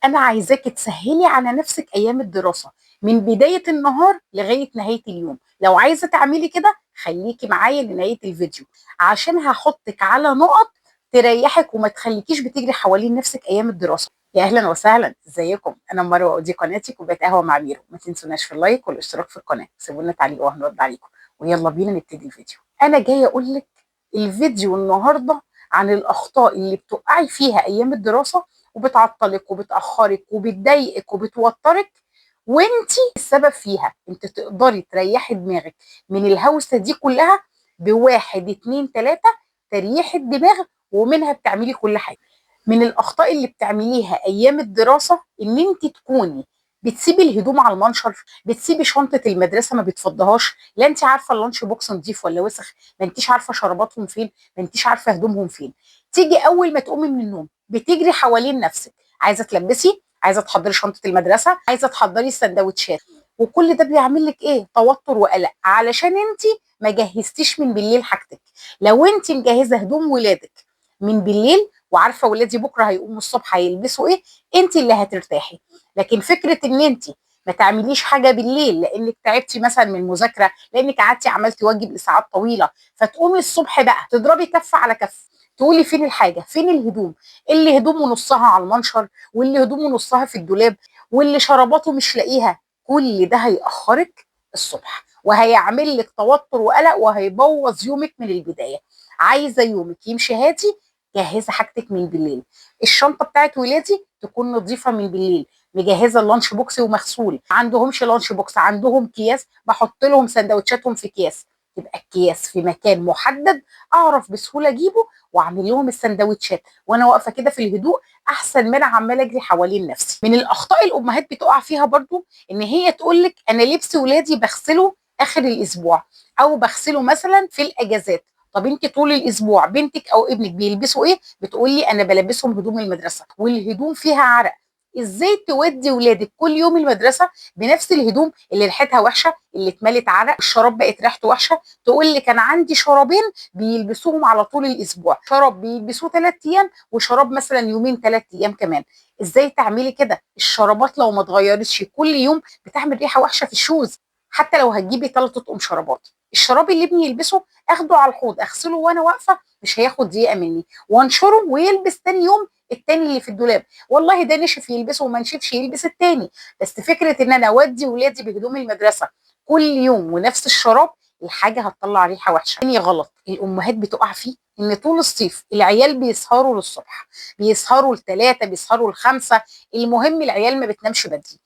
انا عايزاكي تسهلي على نفسك ايام الدراسه من بدايه النهار لغايه نهايه اليوم. لو عايزه تعملي كده خليكي معايا لنهايه الفيديو، عشان هحطك على نقط تريحك وما تخليكيش بتجري حوالين نفسك ايام الدراسه. يا اهلا وسهلا، ازيكم؟ انا مروه ودي قناتي كوبايه قهوه مع ميرو. ما تنسوناش في اللايك والاشتراك في القناه، سيبوا لنا تعليق وهنرد عليكم. ويلا بينا نبتدي الفيديو. انا جايه اقول لك الفيديو النهارده عن الاخطاء اللي بتقعي فيها ايام الدراسه وبتعطلك وبتاخرك وبتضايقك وبتوترك، وانتي السبب فيها. انت تقدري تريحي دماغك من الهوسه دي كلها بواحد اتنين تلاته تريحي الدماغ، ومنها بتعملي كل حاجه. من الاخطاء اللي بتعمليها ايام الدراسه ان انت تكوني بتسيبي الهدوم على المنشر، بتسيبي شنطه المدرسه ما بتفضهاش، لا انت عارفه اللانش بوكس نضيف ولا وسخ، ما انتيش عارفه شراباتهم فين، ما انتيش عارفه هدومهم فين. تيجي اول ما تقومي من النوم بتجري حوالين نفسك، عايزه تلبسي، عايزه تحضري شنطه المدرسه، عايزه تحضري السندوتشات، وكل ده بيعمل لك ايه؟ توتر وقلق، علشان انت ما جهزتيش من بالليل حاجتك. لو انت مجهزه هدوم ولادك من بالليل وعارفه ولادي بكره هيقوموا الصبح هيلبسوا ايه، انت اللي هترتاحي. لكن فكره ان انت ما تعمليش حاجه بالليل لانك تعبتي مثلا من المذاكره، لانك قعدتي عملتي واجب لساعات طويله، فتقومي الصبح بقى تضربي كف على كف تقولي فين الحاجه، فين الهدوم، اللي هدومه نصها على المنشر، واللي هدومه نصها في الدولاب، واللي شراباته مش لاقيها. كل ده هيأخرك الصبح وهيعمل لك توتر وقلق وهيبوظ يومك من البدايه. عايزه يومك يمشي هادي، جهزي حاجتك من بالليل. الشنطه بتاعت ولادي تكون نظيفه من بالليل، مجهزه اللانش بوكس ومغسول. ما عندهمش لانش بوكس، عندهم اكياس، بحط لهم سندوتشاتهم في اكياس، تبقى الكياس في مكان محدد اعرف بسهوله اجيبه واعمل لهم السندوتشات وانا واقفه كده في الهدوء، احسن ما انا عماله اجري حوالين نفسي. من الاخطاء الامهات بتقع فيها برضو ان هي تقول لك انا لبس ولادي بغسله اخر الاسبوع او بغسله مثلا في الاجازات. طب انت طول الاسبوع بنتك او ابنك بيلبسوا ايه؟ بتقولي انا بلبسهم هدوم المدرسه، والهدوم فيها عرق. ازاي تودي ولادك كل يوم المدرسه بنفس الهدوم اللي ريحتها وحشه، اللي اتملت عرق، الشراب بقت ريحته وحشه؟ تقول لك انا عندي شرابين بيلبسوهم على طول الاسبوع، شراب بيلبسوه 3 ايام وشراب مثلا يومين 3 ايام كمان. ازاي تعملي كده؟ الشرابات لو ما اتغيرتش كل يوم بتعمل ريحه وحشه في الشوز. حتى لو هتجيبي 3 اطقم شرابات، الشراب اللي ابني يلبسه اخده على الحوض اغسله وانا واقفه مش هياخد دقيقه مني، وانشره ويلبس تاني يوم التاني اللي في الدولاب. والله ده نشف يلبسه وما نشفش يلبس التاني. بس فكره ان انا اودي ولادي بهدوم المدرسه كل يوم ونفس الشراب، الحاجه هتطلع ريحه وحشه. تاني غلط الامهات بتقع فيه ان طول الصيف العيال بيسهروا للصبح، بيسهروا ل3 بيسهروا ل5، المهم العيال ما بتنامش بدري.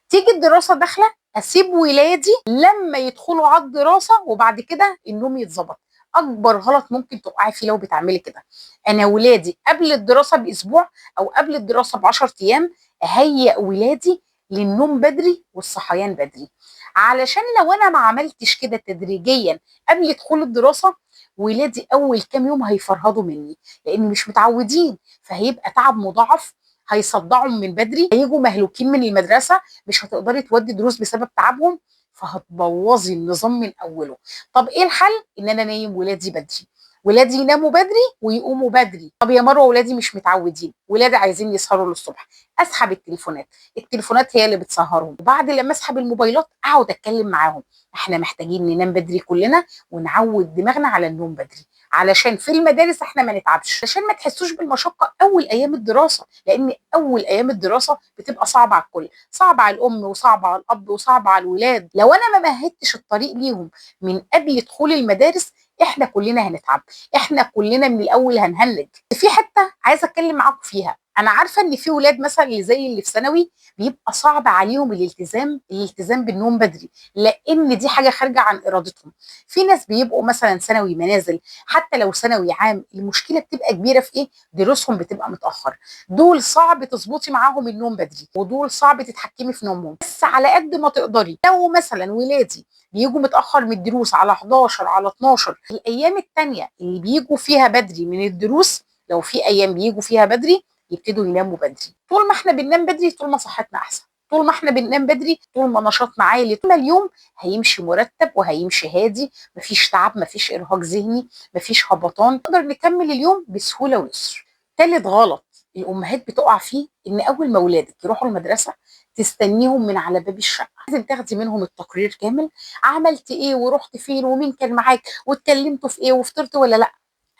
تيجي الدراسه داخله اسيب ولادي لما يدخلوا على الدراسه وبعد كده النوم يتظبط. اكبر غلط ممكن تقعي فيه لو بتعملي كده. انا ولادي قبل الدراسه باسبوع او قبل الدراسه ب10 ايام اهيئ ولادي للنوم بدري والصحيان بدري، علشان لو انا ما عملتش كده تدريجيا قبل دخول الدراسه، ولادي اول كام يوم هيفرهدوا مني لان مش متعودين، فهيبقى تعب مضاعف، هيصدعوا من بدري، هيجوا مهلوكين من المدرسه، مش هتقدري تودي دروس بسبب تعبهم، فهتبوظي النظام من اوله. طب ايه الحل؟ ان انا نايم ولادي بدري، ولادي يناموا بدري ويقوموا بدري. طب يا مروه ولادي مش متعودين، ولادي عايزين يسهروا للصبح، اسحب التليفونات، التليفونات هي اللي بتسهرهم، وبعد لما اسحب الموبايلات اقعد اتكلم معاهم. احنا محتاجين ننام بدري كلنا ونعود دماغنا على النوم بدري، علشان في المدارس احنا ما نتعبش، عشان ما تحسوش بالمشقه اول ايام الدراسه، لان اول ايام الدراسه بتبقى صعبه على الكل، صعبه على الام وصعبه على الاب وصعبه على الولاد. لو انا ما مهدتش الطريق ليهم من قبل دخول المدارس احنا كلنا هنتعب، احنا كلنا من الاول هنهلك. في حته عايزه اتكلم معاكم فيها. انا عارفه ان في ولاد مثلا اللي زي اللي في ثانوي بيبقى صعب عليهم الالتزام بالنوم بدري، لان دي حاجه خارجه عن ارادتهم. في ناس بيبقوا مثلا ثانوي منازل، حتى لو ثانوي عام المشكله بتبقى كبيره في ايه؟ دروسهم بتبقى متاخر. دول صعب تظبطي معاهم النوم بدري، ودول صعب تتحكمي في نومهم. بس على قد ما تقدري، لو مثلا ولادي بيجوا متاخر من الدروس على 11 على 12، الايام التانيه اللي بيجوا فيها بدري من الدروس، لو في ايام بيجوا فيها بدري يبتدوا يناموا بدري. طول ما احنا بننام بدري طول ما صحتنا احسن، طول ما احنا بننام بدري طول ما نشاطنا عالي، طول ما اليوم هيمشي مرتب وهيمشي هادي، مفيش تعب، مفيش ارهاق ذهني، مفيش هبطان، نقدر نكمل اليوم بسهوله ويسر. تالت غلط الامهات بتقع فيه ان اول ما اولادك يروحوا المدرسه تستنيهم من على باب الشقه، لازم تاخدي منهم التقرير كامل، عملت ايه ورحت فين ومين كان معاك واتكلمتوا في ايه وفطرت ولا لا.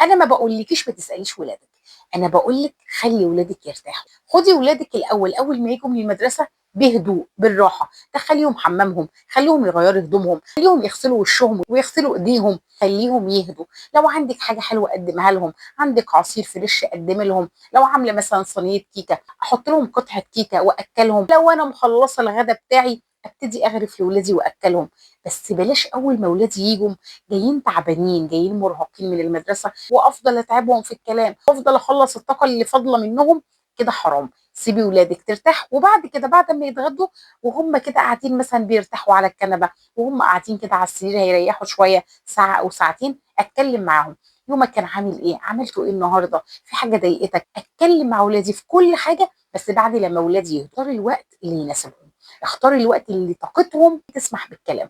انا ما بقولكيش ما تساليش ولادك، انا بقول لك خلي ولادك يرتاحوا. خدي ولادك الاول اول ما يجوا من المدرسه بهدوء بالراحه، دخليهم حمامهم، خليهم يغيروا هدومهم، خليهم يغسلوا وشهم ويغسلوا ايديهم، خليهم يهدوا. لو عندك حاجه حلوه قدمها لهم، عندك عصير فريش قدم لهم، لو عامله مثلا صينيه كيكه احط لهم قطعه كيكه واكلهم، لو انا مخلصه الغدا بتاعي ابتدي اغرف لاولادي واكلهم. بس بلاش اول ما ولادي يجوا جايين تعبانين جايين مرهقين من المدرسه وافضل اتعبهم في الكلام وافضل اخلص الطاقه اللي فاضله منهم، كده حرام. سيبي ولادك ترتاح، وبعد كده بعد ما يتغدوا وهم كده قاعدين مثلا بيرتاحوا على الكنبه وهم قاعدين كده على السرير هيريحوا شويه ساعه او ساعتين، اتكلم معاهم. يومك كان عامل ايه؟ عملتوا ايه النهارده؟ في حاجه ضايقتك؟ اتكلم مع ولادي في كل حاجه، بس بعد لما ولادي يختار الوقت اللي يناسبهم، اختار الوقت اللي طاقتهم تسمح بالكلام.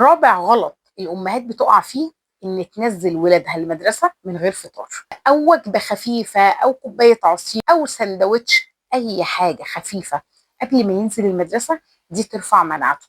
رابع غلط الامهات بتقع فيه ان تنزل ولادها المدرسه من غير فطار او وجبه خفيفه او كوبايه عصير او سندوتش، اي حاجه خفيفه قبل ما ينزل المدرسه، دي ترفع مناعته.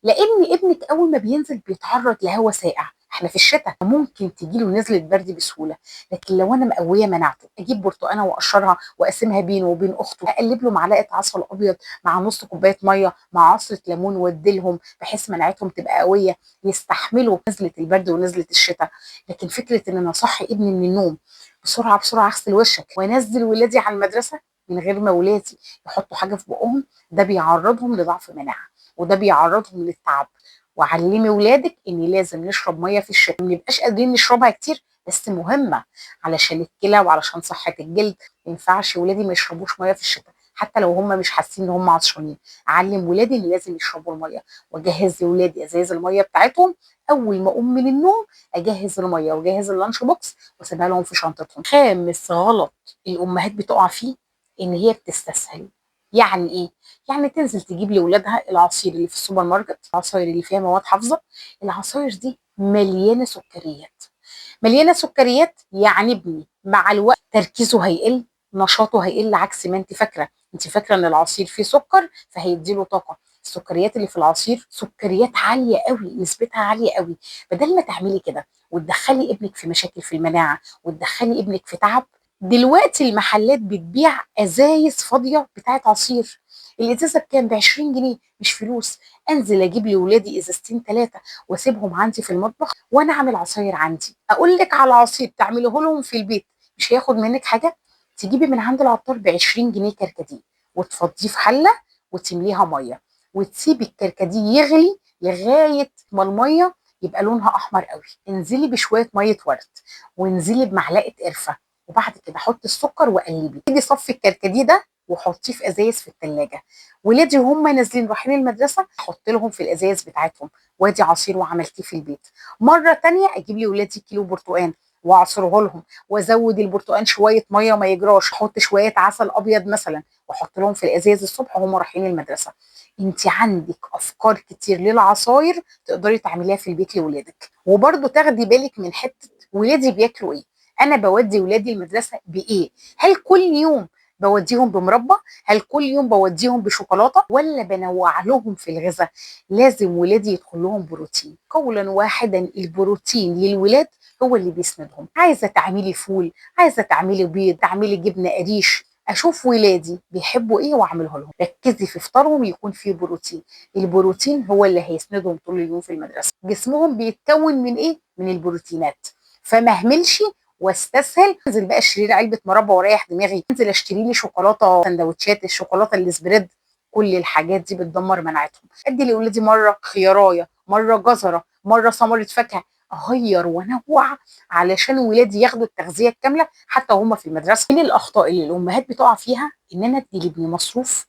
لان ابنك اول ما بينزل بيتعرض لهواء ساقع، احنا في الشتاء ممكن تجيله نزله برد بسهوله. لكن لو انا مقويه مناعته اجيب برتقانه واقشرها واقسمها بينه وبين اخته، اقلب له معلقه عسل ابيض مع نص كوبايه ميه مع عصره ليمون واديلهم بحيث مناعتهم تبقى قويه يستحملوا نزله البرد ونزله الشتاء. لكن فكره ان انا اصحي ابني من النوم بسرعه بسرعه اغسل وشك وانزل ولادي على المدرسه من غير ما ولادي يحطوا حاجه في بقهم، ده بيعرضهم لضعف مناعه وده بيعرضهم للتعب. وعلمي ولادك ان لازم نشرب ميه في الشتاء، ما نبقاش قادرين نشربها كتير بس مهمه علشان الكلى وعلشان صحه الجلد. ما ينفعش ولادي ما يشربوش ميه في الشتاء حتى لو هم مش حاسين ان هم عطشانين. علم ولادي ان لازم يشربوا الميه، واجهز لاولادي ازايز الميه بتاعتهم اول ما اقوم من النوم، اجهز الميه واجهز اللانش بوكس واسيبها لهم في شنطتهم. خامس غلط الامهات بتقع فيه ان هي بتستسهل. يعني ايه؟ يعني تنزل تجيب لاولادها العصير اللي في السوبر ماركت، العصاير اللي فيها مواد حافظه. العصاير دي مليانه سكريات، مليانه سكريات، يعني ابني مع الوقت تركيزه هيقل، نشاطه هيقل، عكس ما انت فاكره. انت فاكره ان العصير فيه سكر فهيديله طاقه. السكريات اللي في العصير سكريات عاليه قوي، نسبتها عاليه قوي. بدل ما تعملي كده وتدخلي ابنك في مشاكل في المناعه وتدخلي ابنك في تعب، دلوقتي المحلات بتبيع ازايز فاضيه بتاعت عصير. الازازه بكام؟ ب 20 جنيه، مش فلوس. انزل اجيب لاولادي ازازتين ثلاثه واسيبهم عندي في المطبخ وانا اعمل عصاير عندي. اقول لك على عصير تعمله لهم في البيت مش هياخد منك حاجه. تجيبي من عند العطار ب 20 جنيه كركديه وتفضيه في حله وتمليها ميه وتسيبي الكركديه يغلي لغايه ما الميه يبقى لونها احمر قوي. انزلي بشويه ميه ورد وانزلي بمعلقه قرفه، وبعد كده حطي السكر وقلبي. تيجي صفي الكركديه ده وحطيه في ازايز في الثلاجه. ولادي وهم نازلين رايحين المدرسه احط لهم في الازايز بتاعتهم وادي عصير وعملتيه في البيت. مره تانية اجيب لاولادي كيلو برتقان واعصره لهم وازود البرتقان شويه ميه ما يجراش، احط شويه عسل ابيض مثلا واحط لهم في الازاز الصبح وهم رايحين المدرسه. انت عندك افكار كتير للعصاير تقدري تعمليها في البيت لاولادك. وبرده تاخدي بالك من حته ولادي بياكلوا ايه. انا بودي ولادي المدرسه بايه؟ هل كل يوم بوديهم بمربى؟ هل كل يوم بوديهم بشوكولاته؟ ولا بنوع لهم في الغذاء؟ لازم ولادي يدخل لهم بروتين. قولا واحدا البروتين للولاد هو اللي بيسندهم. عايزه تعملي فول، عايزه تعملي بيض، تعملي جبنه قريش، اشوف ولادي بيحبوا ايه واعمله لهم. ركزي في فطارهم يكون فيه بروتين. البروتين هو اللي هيسندهم طول اليوم في المدرسه. جسمهم بيتكون من ايه؟ من البروتينات. فما اهملش واستسهل انزل بقى اشتري لي علبه مربى واريح دماغي، انزل اشتري لي شوكولاته، سندوتشات الشوكولاته السبريد، كل الحاجات دي بتدمر مناعتهم. ادي لاولادي مره خيارايه، مره جزره، مره ثمره فاكهه، اغير وانوع علشان ولادي ياخدوا التغذيه الكامله حتى وهم في المدرسه. من الاخطاء اللي الامهات بتقع فيها ان انا ادي لابني مصروف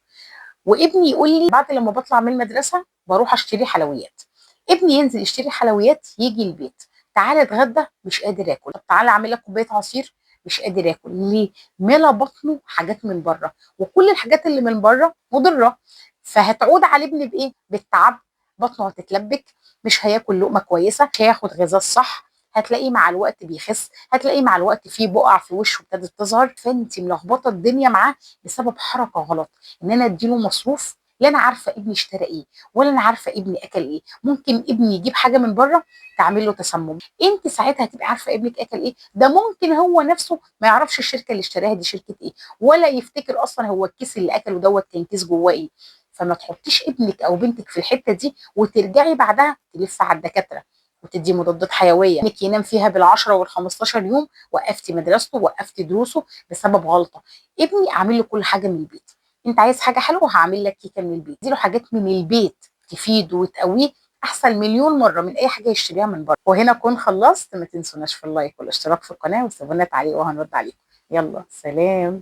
وابني يقول لي بعد لما بطلع من المدرسه بروح اشتري حلويات. ابني ينزل يشتري حلويات يجي البيت تعالى اتغدى مش قادر اكل، طب تعالى اعمل لك كوبايه عصير مش قادر اكل. ليه؟ ملا بطنه حاجات من بره، وكل الحاجات اللي من بره مضره، فهتعود على ابني بايه؟ بالتعب، بطنه هتتلبك، مش هياكل لقمه كويسه، مش هياخد غذاء صح، هتلاقيه مع الوقت بيخس، هتلاقيه مع الوقت فيه بقع في وشه ابتدت تظهر. فانت ملخبطه الدنيا معاه بسبب حركه غلط، ان انا اديله مصروف لا انا عارفه ابني اشترى ايه ولا انا عارفه ابني اكل ايه. ممكن ابني يجيب حاجه من بره تعمل له تسمم، انت ساعتها هتبقي عارفه ابنك اكل ايه. ده ممكن هو نفسه ما يعرفش الشركه اللي اشتراها دي شركه ايه، ولا يفتكر اصلا هو الكيس اللي اكله دوت كان كيس جواه ايه. فما تحطيش ابنك او بنتك في الحته دي وترجعي بعدها تلف على الدكاتره وتدي مضادات حيويه، انك ينام فيها بال10 وال15 يوم، وقفتي مدرسته وقفتي دروسه بسبب غلطه. ابني اعمل له كل حاجه من البيت، انت عايز حاجه حلوه هعمل لك كيكه من البيت، اديله حاجات من البيت تفيده وتقويه احسن مليون مره من اي حاجه يشتريها من بره. وهنا اكون خلصت، ما تنسوناش في اللايك والاشتراك في القناه وسيبوا لنا تعليق وهنرد عليكم. يلا سلام.